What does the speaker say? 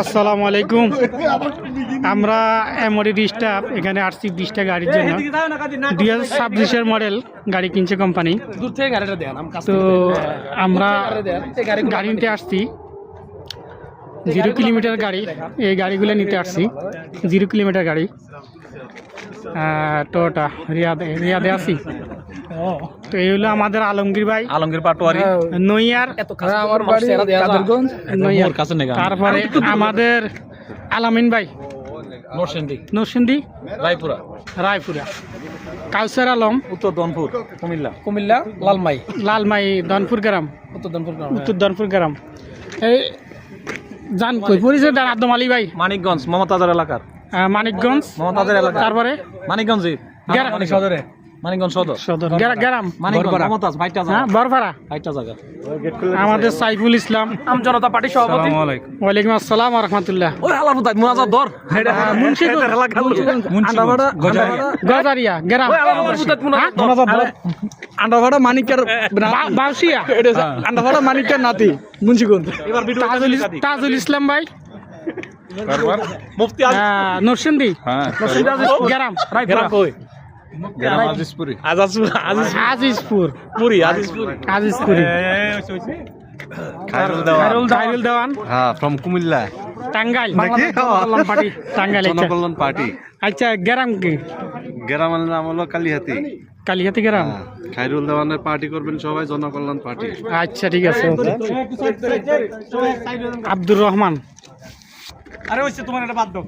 আসসালামু আলাইকুম। আমরা এমডি ডিস্টার্ব এখানে আসছি 20টা গাড়ির জন্য। 2026-এর মডেল গাড়ি কিনছে কোম্পানি। তো আমরা গাড়ি নিতে আসছি 0 কিলোমিটার গাড়ি। এই গাড়িগুলো নিতে আসছি 0 কিলোমিটার গাড়ি। টোটা রিয়াদে আছি। তো এই হলো আমাদের আলমগীর ভাই, আলমগীর পাটোয়ারি নইয়ার। তারপরে আমাদের আলামিন ভাই নরসিংদী রায়পুরা, কাউসার আলম উত্তর দনপুর কুমিল্লা লালমাই দনপুর গ্রাম উত্তর দনপুর গ্রাম। এই জান কই পরিচয় দেন? আব্দুল আলী ভাই মানিকগঞ্জ মমতাজের এলাকার মানিকগঞ্জ মমতাজের এলাকা। তারপরে মানিকগঞ্জ সদরে মানিকগঞ্জ সদর গ্রাম মানিকগঞ্জ মমতাজ ভাইটা বরপাড়া জায়গা। আমাদের সাইফুল ইসলাম আম জনতা পার্টি সভাপতি। ওয়ালাইকুম আসসালাম ওয়া রাহমাতুল্লাহ। ওই হালার পুতাই মুনাজাত ধর গজারিয়া গ্রাম আন্ডাভাড়া মানিকের বাউসিয়া আন্ডাভাড়া মানিকের নাতি মুন্সিগঞ্জ। তাজুল ইসলাম ভাই মুফতি নরসিংদী গ্রাম আজিজপুর খায়রুল দেওয়ান ফ্রম কুমিল্লা টাঙ্গাইল টাঙ্গাইল জনকল্যাণ পার্টি। আচ্ছা গ্রাম কি? গ্রামের নাম হলো কালিহাতি গ্রাম। খায়রুল দেওয়ানের পার্টি করবেন সবাই, জনকল্যাণ পার্টি। আচ্ছা ঠিক আছে। আব্দুর রহমান। আরে তোমার এটা বাদ দাও।